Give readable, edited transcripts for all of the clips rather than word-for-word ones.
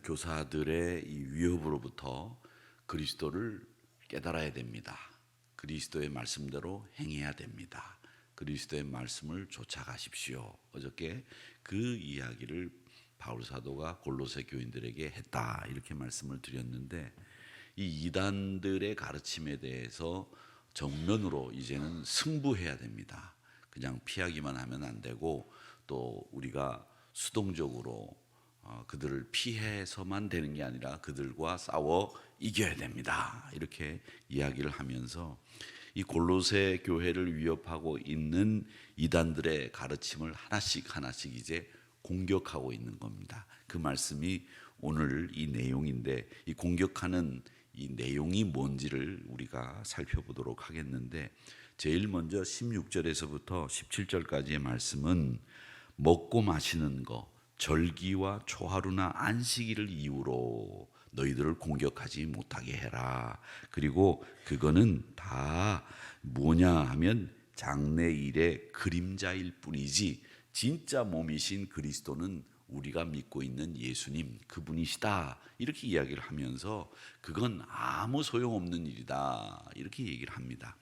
교사들의 이 위협으로부터 그리스도를 깨달아야 됩니다. 그리스도의 말씀대로 행해야 됩니다. 그리스도의 말씀을 쫓아가십시오. 어저께 그 이야기를 바울 사도가 골로새 교인들에게 했다, 이렇게 말씀을 드렸는데, 이 이단들의 가르침에 대해서 정면으로 이제는 승부해야 됩니다. 그냥 피하기만 하면 안 되고, 또 우리가 수동적으로 그들을 피해서만 되는 게 아니라 그들과 싸워 이겨야 됩니다. 이렇게 이야기를 하면서 이 골로새 교회를 위협하고 있는 이단들의 가르침을 하나씩 이제 공격하고 있는 겁니다. 그 말씀이 오늘 이 내용인데, 이 공격하는 이 내용이 뭔지를 우리가 살펴보도록 하겠는데, 제일 먼저 16절에서부터 17절까지의 말씀은 먹고 마시는 거, 절기와 초하루나 안식일을 이유로 너희들을 공격하지 못하게 해라. 그리고 그거는 다 뭐냐 하면 장래일의 그림자일 뿐이지 진짜 몸이신 그리스도는 우리가 믿고 있는 예수님, 그분이시다, 이렇게 이야기를 하면서 그건 아무 소용없는 일이다, 이렇게 얘기를 합니다.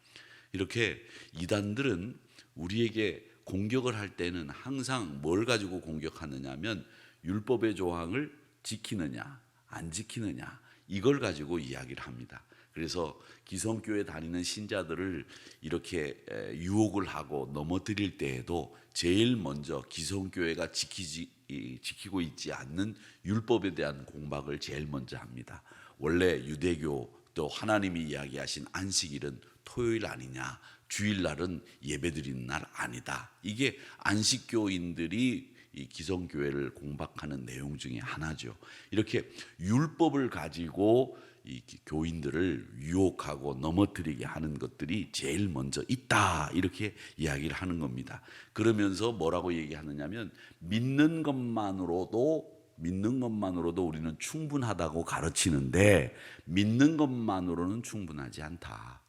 이렇게 이단들은 우리에게 공격을 할 때는 항상 뭘 가지고 공격하느냐 하면 율법의 조항을 지키느냐 안 지키느냐, 이걸 가지고 이야기를 합니다. 그래서 기성교회 다니는 신자들을 이렇게 유혹을 하고 넘어뜨릴 때에도 제일 먼저 기성교회가 지키고 있지 않는 율법에 대한 공박을 제일 먼저 합니다. 원래 유대교 또 하나님이 이야기하신 안식일은 토요일 아니냐, 주일날은 예배드리는 날 아니다. 이게 안식교인들이 이 기성교회를 공박하는 내용 중에 하나죠. 이렇게 율법을 가지고 이 교인들을 유혹하고 넘어뜨리게 하는 것들이 제일 먼저 있다, 이렇게 이야기를 하는 겁니다. 그러면서 뭐라고 얘기하느냐면 믿는 것만으로도 우리는 충분하다고 가르치는데, 믿는 것만으로는 충분하지 않다.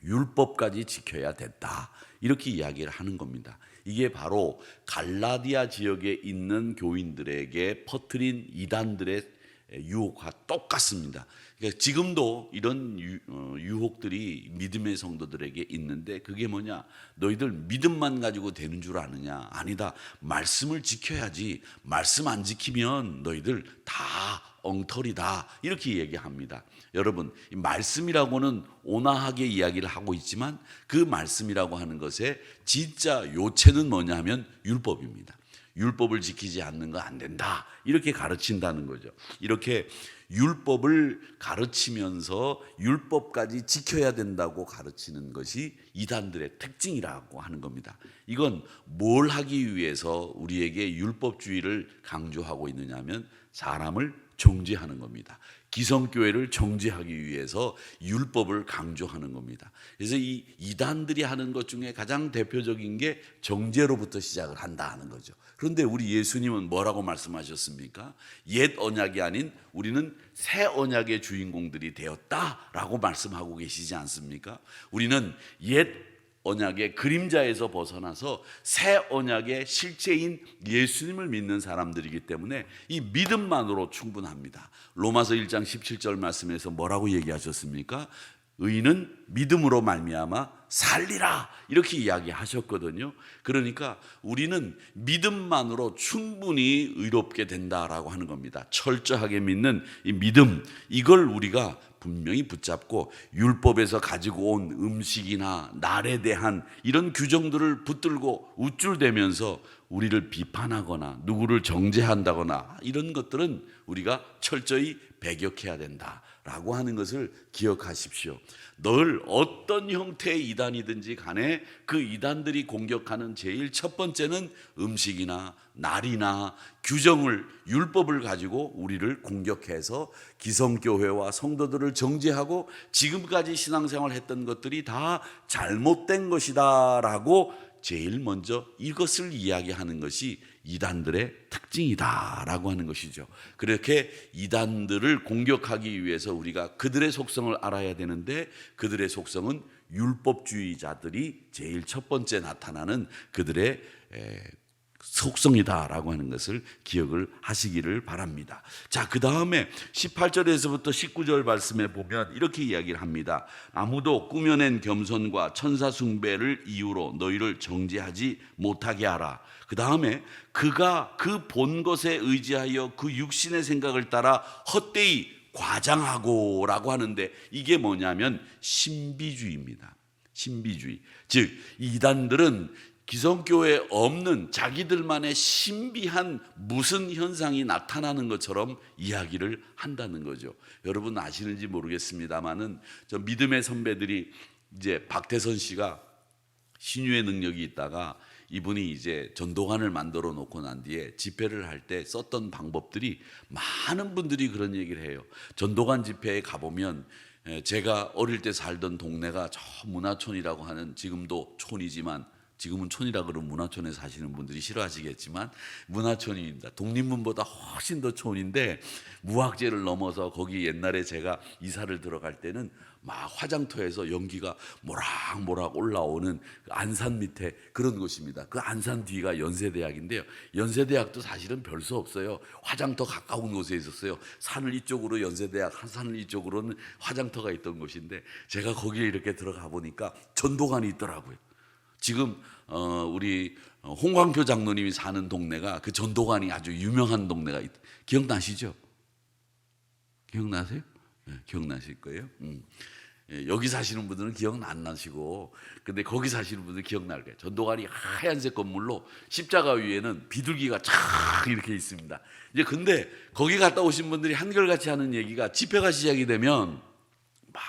율법까지 지켜야 됐다, 이렇게 이야기를 하는 겁니다. 이게 바로 갈라디아 지역에 있는 교인들에게 퍼뜨린 이단들의 유혹과 똑같습니다. 그러니까 지금도 이런 유혹들이 믿음의 성도들에게 있는데, 그게 뭐냐, 너희들 믿음만 가지고 되는 줄 아느냐, 아니다, 말씀을 지켜야지, 말씀 안 지키면 너희들 다 엉터리다, 이렇게 얘기합니다. 여러분, 이 말씀이라고는 온화하게 이야기를 하고 있지만 그 말씀이라고 하는 것의 진짜 요체는 뭐냐 하면 율법입니다. 율법을 지키지 않는 거 안 된다, 이렇게 가르친다는 거죠. 이렇게 율법을 가르치면서 율법까지 지켜야 된다고 가르치는 것이 이단들의 특징이라고 하는 겁니다. 이건 뭘 하기 위해서 우리에게 율법주의를 강조하고 있느냐 하면 사람을 정죄하는 겁니다. 기성교회를 정죄하기 위해서 율법을 강조하는 겁니다. 그래서 이 이단들이 하는 것 중에 가장 대표적인 게 정죄로부터 시작을 한다는 거죠. 그런데 우리 예수님은 뭐라고 말씀하셨습니까? 옛 언약이 아닌 우리는 새 언약의 주인공들이 되었다라고 말씀하고 계시지 않습니까? 우리는 옛 언약의 그림자에서 벗어나서 새 언약의 실체인 예수님을 믿는 사람들이기 때문에 이 믿음만으로 충분합니다. 로마서 1장 17절 말씀에서 뭐라고 얘기하셨습니까? 의인은 믿음으로 말미암아 살리라, 이렇게 이야기하셨거든요. 그러니까 우리는 믿음만으로 충분히 의롭게 된다라고 하는 겁니다. 철저하게 믿는 이 믿음, 이걸 우리가 분명히 붙잡고 율법에서 가지고 온 음식이나 날에 대한 이런 규정들을 붙들고 우쭐대면서 우리를 비판하거나 누구를 정죄한다거나 이런 것들은 우리가 철저히 배격해야 된다라고 하는 것을 기억하십시오. 늘 어떤 형태의 이단이든지 간에 그 이단들이 공격하는 제일 첫 번째는 음식이나 날이나 규정을, 율법을 가지고 우리를 공격해서 기성교회와 성도들을 정죄하고 지금까지 신앙생활 했던 것들이 다 잘못된 것이다 라고 제일 먼저 이것을 이야기하는 것이 이단들의 특징이다라고 하는 것이죠. 그렇게 이단들을 공격하기 위해서 우리가 그들의 속성을 알아야 되는데, 그들의 속성은 율법주의자들이 제일 첫 번째 나타나는 그들의 속성이다라고 하는 것을 기억을 하시기를 바랍니다. 자, 그 다음에 18절에서부터 19절 말씀에 보면 이렇게 이야기를 합니다. 아무도 꾸며낸 겸손과 천사 숭배를 이유로 너희를 정죄하지 못하게 하라. 그 다음에 그가 그 본 것에 의지하여 그 육신의 생각을 따라 헛되이 과장하고 라고 하는데, 이게 뭐냐면 신비주의입니다. 신비주의. 즉 이단들은 기성교회에 없는 자기들만의 신비한 무슨 현상이 나타나는 것처럼 이야기를 한다는 거죠. 여러분 아시는지 모르겠습니다만은 저 믿음의 선배들이, 이제 박태선 씨가 신유의 능력이 있다가 이분이 이제 전도관을 만들어 놓고 난 뒤에 집회를 할 때 썼던 방법들이, 많은 분들이 그런 얘기를 해요. 전도관 집회에 가보면 제가 어릴 때 살던 동네가 저 문화촌이라고 하는, 지금도 촌이지만 지금은 촌이라 그러면 문화촌에 사시는 분들이 싫어하시겠지만 문화촌입니다. 독립문보다 훨씬 더 촌인데, 무학재를 넘어서 거기 옛날에 제가 이사를 들어갈 때는 막 화장터에서 연기가 모락모락 올라오는 안산 밑에 그런 곳입니다. 그 안산 뒤가 연세대학인데요. 연세대학도 사실은 별 수 없어요. 화장터 가까운 곳에 있었어요. 산을 이쪽으로 연세대학, 산을 이쪽으로는 화장터가 있던 곳인데, 제가 거기에 이렇게 들어가 보니까 전도관이 있더라고요. 지금 우리 홍광표 장로님이 사는 동네가 그 전도관이 아주 유명한 동네가 기억나시죠? 기억나세요? 네, 기억나실 거예요. 여기 사시는 분들은 기억 안 나시고, 근데 거기 사시는 분들은 기억날 거예요. 전도관이 하얀색 건물로 십자가 위에는 비둘기가 쫙 이렇게 있습니다. 이제 근데 거기 갔다 오신 분들이 한결같이 하는 얘기가, 집회가 시작이 되면 막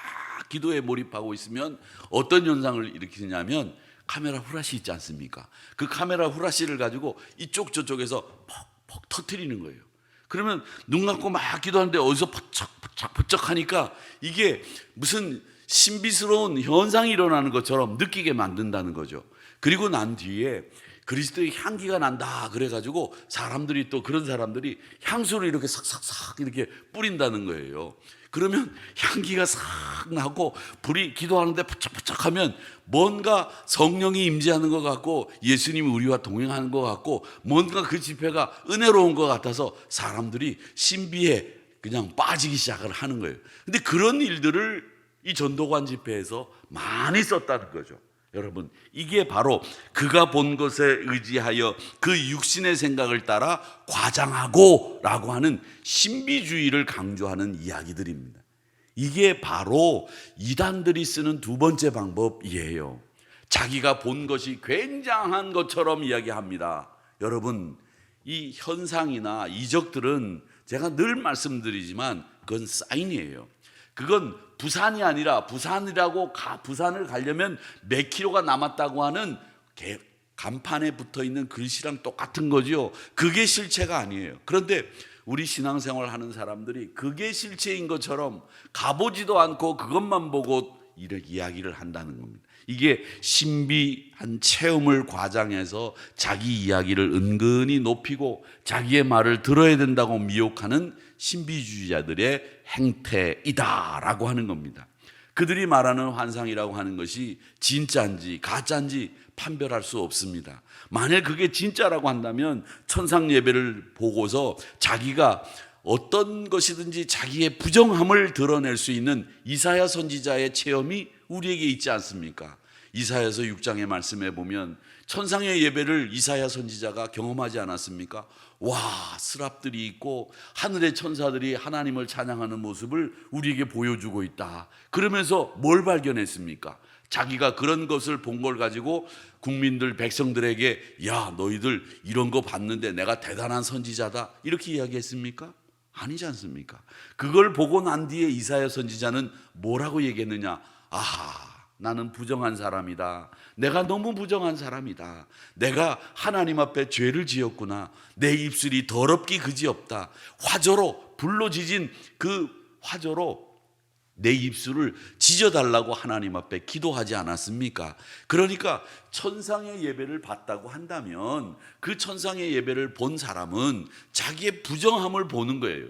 기도에 몰입하고 있으면 어떤 현상을 일으키냐면, 카메라 후라시 있지 않습니까? 그 카메라 후라시를 가지고 이쪽 저쪽에서 퍽퍽 터뜨리는 거예요. 그러면 눈 감고 막 기도하는데 어디서 퍼쩍 하니까 이게 무슨 신비스러운 현상이 일어나는 것처럼 느끼게 만든다는 거죠. 그리고 난 뒤에 그리스도의 향기가 난다 그래가지고 사람들이, 또 그런 사람들이 향수를 이렇게 싹싹싹 이렇게 뿌린다는 거예요. 그러면 향기가 싹 나고 불이, 기도하는데 푸쩍푸쩍하면 뭔가 성령이 임재하는 것 같고 예수님이 우리와 동행하는 것 같고 뭔가 그 집회가 은혜로운 것 같아서 사람들이 신비에 그냥 빠지기 시작을 하는 거예요. 근데 그런 일들을 이 전도관 집회에서 많이 썼다는 거죠. 여러분, 이게 바로 그가 본 것에 의지하여 그 육신의 생각을 따라 과장하고 라고 하는 신비주의를 강조하는 이야기들입니다. 이게 바로 이단들이 쓰는 두 번째 방법이에요. 자기가 본 것이 굉장한 것처럼 이야기합니다. 여러분, 이 현상이나 이적들은 제가 늘 말씀드리지만 그건 사인이에요. 그건 부산이 아니라, 부산이라고 부산을 가려면 몇 킬로가 남았다고 하는 간판에 붙어 있는 글씨랑 똑같은 거죠. 그게 실체가 아니에요. 그런데 우리 신앙생활 하는 사람들이 그게 실체인 것처럼 가보지도 않고 그것만 보고 이렇게 이야기를 한다는 겁니다. 이게 신비한 체험을 과장해서 자기 이야기를 은근히 높이고 자기의 말을 들어야 된다고 미혹하는 신비주의자들의 행태이다라고 하는 겁니다. 그들이 말하는 환상이라고 하는 것이 진짜인지 가짜인지 판별할 수 없습니다. 만일 그게 진짜라고 한다면 천상 예배를 보고서 자기가 어떤 것이든지 자기의 부정함을 드러낼 수 있는 이사야 선지자의 체험이 우리에게 있지 않습니까? 이사야서 6장의 말씀에 보면 천상의 예배를 이사야 선지자가 경험하지 않았습니까? 와, 스랍들이 있고 하늘의 천사들이 하나님을 찬양하는 모습을 우리에게 보여주고 있다. 그러면서 뭘 발견했습니까? 자기가 그런 것을 본 걸 가지고 국민들, 백성들에게 야, 너희들 이런 거 봤는데 내가 대단한 선지자다 이렇게 이야기했습니까? 아니지 않습니까? 그걸 보고 난 뒤에 이사야 선지자는 뭐라고 얘기했느냐? 아하, 나는 부정한 사람이다. 내가 너무 부정한 사람이다. 내가 하나님 앞에 죄를 지었구나. 내 입술이 더럽기 그지없다. 화조로, 불로 지진 그 화조로 내 입술을 지져달라고 하나님 앞에 기도하지 않았습니까? 그러니까 천상의 예배를 봤다고 한다면 그 천상의 예배를 본 사람은 자기의 부정함을 보는 거예요.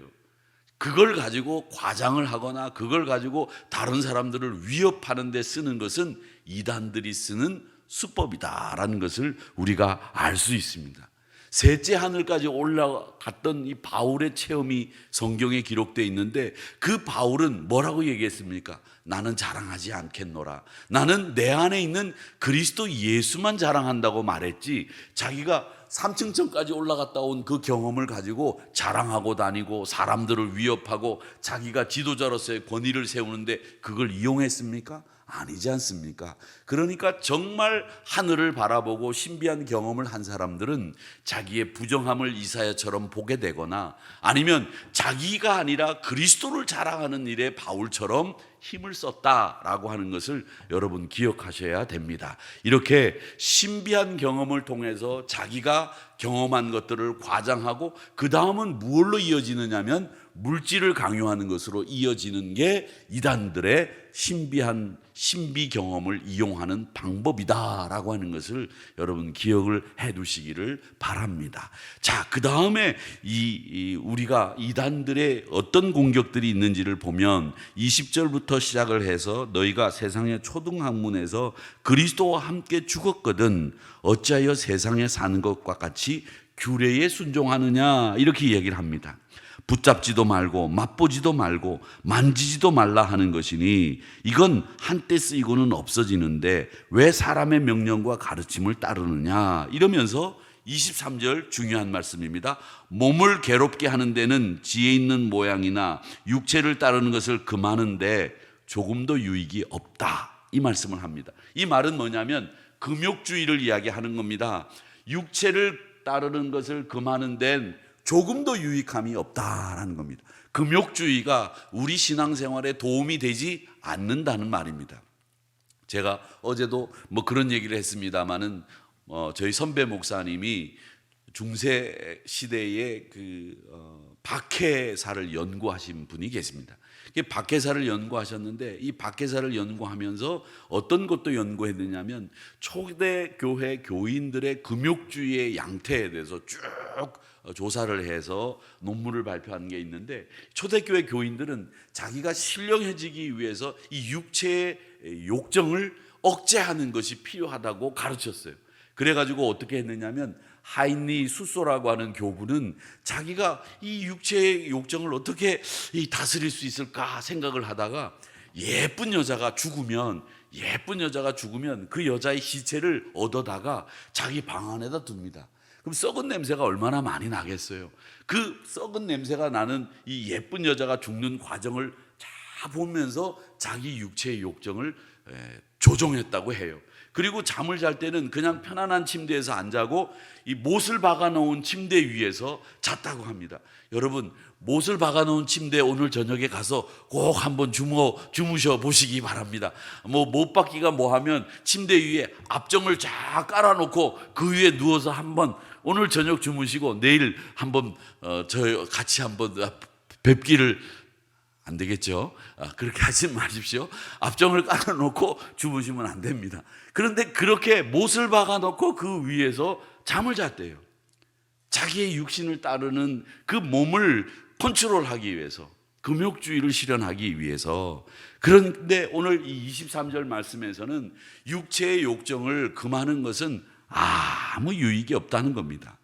그걸 가지고 과장을 하거나 그걸 가지고 다른 사람들을 위협하는 데 쓰는 것은 이단들이 쓰는 수법이다라는 것을 우리가 알 수 있습니다. 셋째 하늘까지 올라갔던 이 바울의 체험이 성경에 기록되어 있는데, 그 바울은 뭐라고 얘기했습니까? 나는 자랑하지 않겠노라. 나는 내 안에 있는 그리스도 예수만 자랑한다고 말했지, 자기가 3층천까지 올라갔다 온 그 경험을 가지고 자랑하고 다니고 사람들을 위협하고 자기가 지도자로서의 권위를 세우는데 그걸 이용했습니까? 아니지 않습니까? 그러니까 정말 하늘을 바라보고 신비한 경험을 한 사람들은 자기의 부정함을 이사야처럼 보게 되거나, 아니면 자기가 아니라 그리스도를 자랑하는 일에 바울처럼 힘을 썼다라고 하는 것을 여러분 기억하셔야 됩니다. 이렇게 신비한 경험을 통해서 자기가 경험한 것들을 과장하고 그 다음은 무엇로 이어지느냐면 물질을 강요하는 것으로 이어지는 게 이단들의 신비한 신비 경험을 이용하는 방법이다라고 하는 것을 여러분 기억을 해 두시기를 바랍니다. 자, 그 다음에 우리가 이단들의 어떤 공격들이 있는지를 보면 20절부터 시작을 해서 너희가 세상의 초등학문에서 그리스도와 함께 죽었거든 어찌하여 세상에 사는 것과 같이 규례에 순종하느냐, 이렇게 얘기를 합니다. 붙잡지도 말고 맛보지도 말고 만지지도 말라 하는 것이니 이건 한때 쓰이고는 없어지는데 왜 사람의 명령과 가르침을 따르느냐, 이러면서 23절 중요한 말씀입니다. 몸을 괴롭게 하는 데는 지혜 있는 모양이나 육체를 따르는 것을 금하는데 조금도 유익이 없다, 이 말씀을 합니다. 이 말은 뭐냐면 금욕주의를 이야기하는 겁니다. 육체를 따르는 것을 금하는 데는 조금도 유익함이 없다라는 겁니다. 금욕주의가 우리 신앙생활에 도움이 되지 않는다는 말입니다. 제가 어제도 그런 얘기를 했습니다마는 저희 선배 목사님이 중세 시대의 박해사를 연구하신 분이 계십니다. 박해사를 연구하셨는데 이 박해사를 연구하면서 어떤 것도 연구했느냐면 초대 교회 교인들의 금욕주의의 양태에 대해서 쭉 조사를 해서 논문을 발표한 게 있는데, 초대교회 교인들은 자기가 신령해지기 위해서 이 육체의 욕정을 억제하는 것이 필요하다고 가르쳤어요. 그래가지고 어떻게 했느냐면 하인리 수소라고 하는 교부는 자기가 이 육체의 욕정을 어떻게 다스릴 수 있을까 생각을 하다가 예쁜 여자가 죽으면 그 여자의 시체를 얻어다가 자기 방 안에다 둡니다. 그럼 썩은 냄새가 얼마나 많이 나겠어요. 그 썩은 냄새가 나는 이 예쁜 여자가 죽는 과정을 다 보면서 자기 육체의 욕정을 조종했다고 해요. 그리고 잠을 잘 때는 그냥 편안한 침대에서 안 자고 이 못을 박아놓은 침대 위에서 잤다고 합니다. 여러분, 못을 박아놓은 침대에 오늘 저녁에 가서 꼭 한번 주무셔 보시기 바랍니다. 못 박기가 뭐하면 침대 위에 압정을 쫙 깔아놓고 그 위에 누워서 한번 오늘 저녁 주무시고 내일 한번 저 같이 한번 뵙기를, 안 되겠죠? 그렇게 하지 마십시오. 압정을 깔아놓고 주무시면 안 됩니다. 그런데 그렇게 못을 박아놓고 그 위에서 잠을 잤대요. 자기의 육신을 따르는 그 몸을 컨트롤하기 위해서, 금욕주의를 실현하기 위해서. 그런데 오늘 이 23절 말씀에서는 육체의 욕정을 금하는 것은 아무 유익이 없다는 겁니다.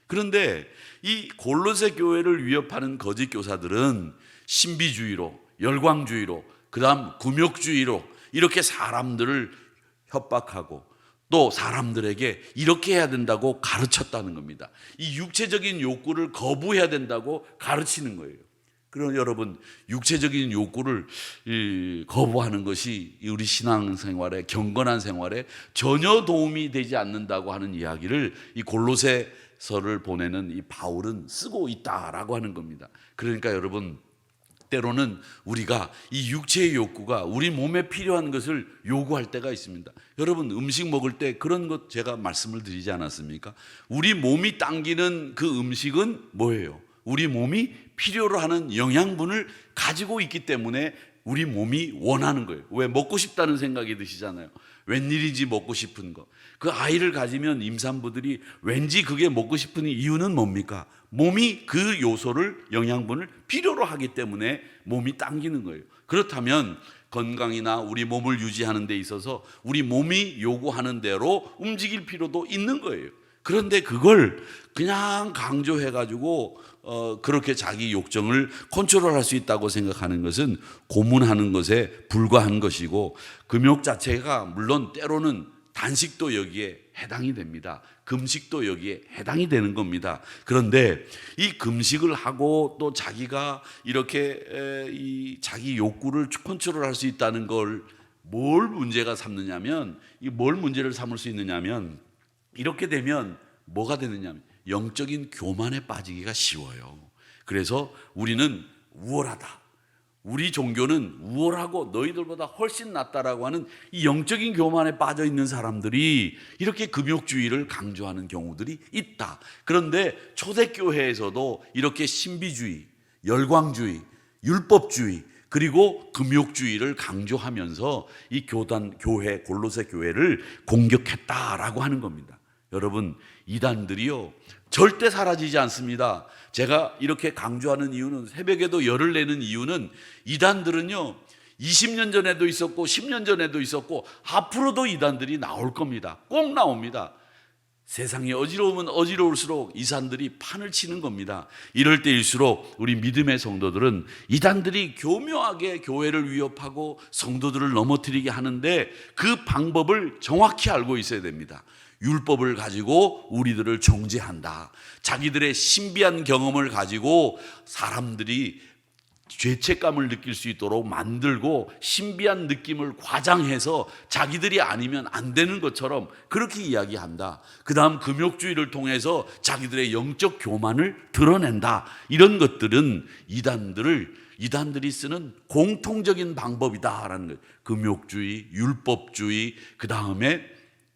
그런데 이 골로새 교회를 위협하는 거짓 교사들은 신비주의로, 열광주의로, 그 다음 금욕주의로 이렇게 사람들을 협박하고 또 사람들에게 이렇게 해야 된다고 가르쳤다는 겁니다. 이 육체적인 욕구를 거부해야 된다고 가르치는 거예요. 그럼 여러분, 육체적인 욕구를 거부하는 것이 우리 신앙생활에, 경건한 생활에 전혀 도움이 되지 않는다고 하는 이야기를 이 골로새서를 보내는 이 바울은 쓰고 있다라고 하는 겁니다. 그러니까 여러분, 때로는 우리가 이 육체의 욕구가 우리 몸에 필요한 것을 요구할 때가 있습니다. 여러분, 음식 먹을 때 그런 것 제가 말씀을 드리지 않았습니까? 우리 몸이 당기는 그 음식은 뭐예요? 우리 몸이 필요로 하는 영양분을 가지고 있기 때문에 우리 몸이 원하는 거예요. 왜? 먹고 싶다는 생각이 드시잖아요. 웬일인지 먹고 싶은 거. 그 아이를 가지면 임산부들이 왠지 그게 먹고 싶은 이유는 뭡니까? 몸이 그 요소를, 영양분을 필요로 하기 때문에 몸이 당기는 거예요. 그렇다면 건강이나 우리 몸을 유지하는 데 있어서 우리 몸이 요구하는 대로 움직일 필요도 있는 거예요. 그런데 그걸 그냥 강조해가지고 그렇게 자기 욕정을 컨트롤할 수 있다고 생각하는 것은 고문하는 것에 불과한 것이고, 금욕 자체가 물론 때로는 단식도 여기에 해당이 됩니다. 금식도 여기에 해당이 되는 겁니다. 그런데 이 금식을 하고 또 자기가 이렇게 이 자기 욕구를 컨트롤할 수 있다는 걸 뭘 문제가 삼느냐면, 이 뭘 문제를 삼을 수 있느냐면, 이렇게 되면 뭐가 되느냐면 영적인 교만에 빠지기가 쉬워요. 그래서 우리는 우월하다, 우리 종교는 우월하고 너희들보다 훨씬 낫다라고 하는 이 영적인 교만에 빠져 있는 사람들이 이렇게 금욕주의를 강조하는 경우들이 있다. 그런데 초대교회에서도 이렇게 신비주의, 열광주의, 율법주의, 그리고 금욕주의를 강조하면서 이 교회, 골로새 교회를 공격했다라고 하는 겁니다. 여러분, 이단들이요 절대 사라지지 않습니다. 제가 이렇게 강조하는 이유는, 새벽에도 열을 내는 이유는, 이단들은요 20년 전에도 있었고 10년 전에도 있었고 앞으로도 이단들이 나올 겁니다. 꼭 나옵니다. 세상이 어지러우면 어지러울수록 이단들이 판을 치는 겁니다. 이럴 때일수록 우리 믿음의 성도들은 이단들이 교묘하게 교회를 위협하고 성도들을 넘어뜨리게 하는데 그 방법을 정확히 알고 있어야 됩니다. 율법을 가지고 우리들을 정죄한다. 자기들의 신비한 경험을 가지고 사람들이 죄책감을 느낄 수 있도록 만들고 신비한 느낌을 과장해서 자기들이 아니면 안 되는 것처럼 그렇게 이야기한다. 그 다음 금욕주의를 통해서 자기들의 영적 교만을 드러낸다. 이런 것들은 이단들이 쓰는 공통적인 방법이다라는 거예요. 금욕주의, 율법주의, 그 다음에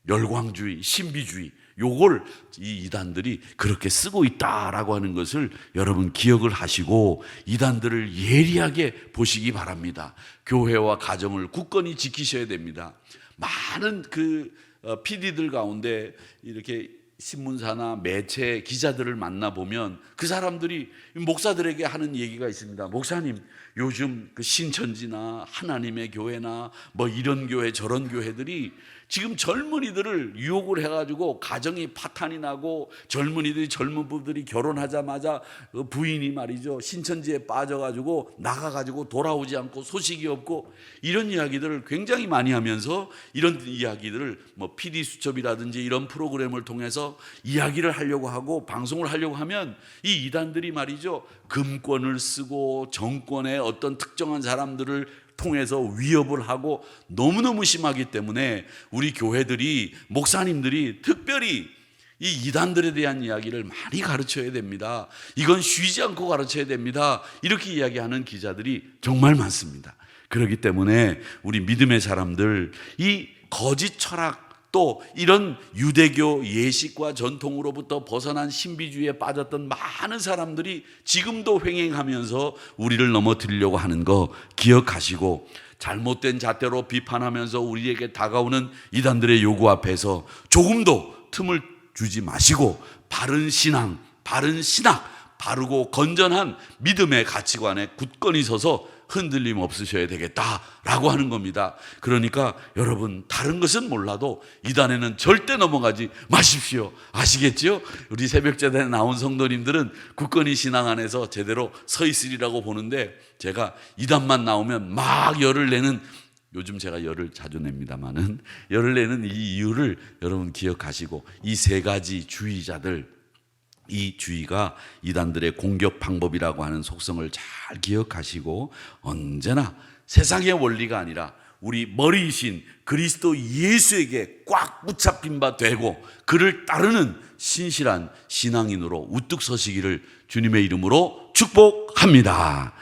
열광주의, 신비주의, 요걸 이 이단들이 그렇게 쓰고 있다라고 하는 것을 여러분 기억을 하시고 이단들을 예리하게 보시기 바랍니다. 교회와 가정을 굳건히 지키셔야 됩니다. 많은 PD들 가운데 이렇게 신문사나 매체 기자들을 만나보면 그 사람들이 목사들에게 하는 얘기가 있습니다. 목사님, 요즘 그 신천지나 하나님의 교회나 뭐 이런 교회 저런 교회들이 지금 젊은이들을 유혹을 해가지고 가정이 파탄이 나고 젊은 부부들이 결혼하자마자 부인이 말이죠 신천지에 빠져가지고 나가가지고 돌아오지 않고 소식이 없고, 이런 이야기들을 굉장히 많이 하면서 이런 이야기들을 뭐 PD 수첩이라든지 이런 프로그램을 통해서 이야기를 하려고 하고 방송을 하려고 하면 이 이단들이 말이죠 금권을 쓰고 정권의 어떤 특정한 사람들을 통해서 위협을 하고 너무너무 심하기 때문에 우리 교회들이, 목사님들이 특별히 이 이단들에 대한 이야기를 많이 가르쳐야 됩니다. 이건 쉬지 않고 가르쳐야 됩니다. 이렇게 이야기하는 기자들이 정말 많습니다. 그렇기 때문에 우리 믿음의 사람들, 이 거짓 철학, 또 이런 유대교 예식과 전통으로부터 벗어난 신비주의에 빠졌던 많은 사람들이 지금도 횡행하면서 우리를 넘어뜨리려고 하는 거 기억하시고, 잘못된 잣대로 비판하면서 우리에게 다가오는 이단들의 요구 앞에서 조금도 틈을 주지 마시고 바른 신앙, 바른 신학, 바르고 건전한 믿음의 가치관에 굳건히 서서 흔들림 없으셔야 되겠다라고 하는 겁니다. 그러니까 여러분, 다른 것은 몰라도 이단에는 절대 넘어가지 마십시오. 아시겠지요? 우리 새벽제단에 나온 성도님들은 굳건히 신앙 안에서 제대로 서 있으리라고 보는데, 제가 이단만 나오면 막 열을 내는, 요즘 제가 열을 자주 냅니다만은 열을 내는 이 이유를 여러분 기억하시고, 이 세 가지 주의자들, 이 주의가 이단들의 공격 방법이라고 하는 속성을 잘 기억하시고, 언제나 세상의 원리가 아니라 우리 머리이신 그리스도 예수에게 꽉 붙잡힌 바 되고 그를 따르는 신실한 신앙인으로 우뚝 서시기를 주님의 이름으로 축복합니다.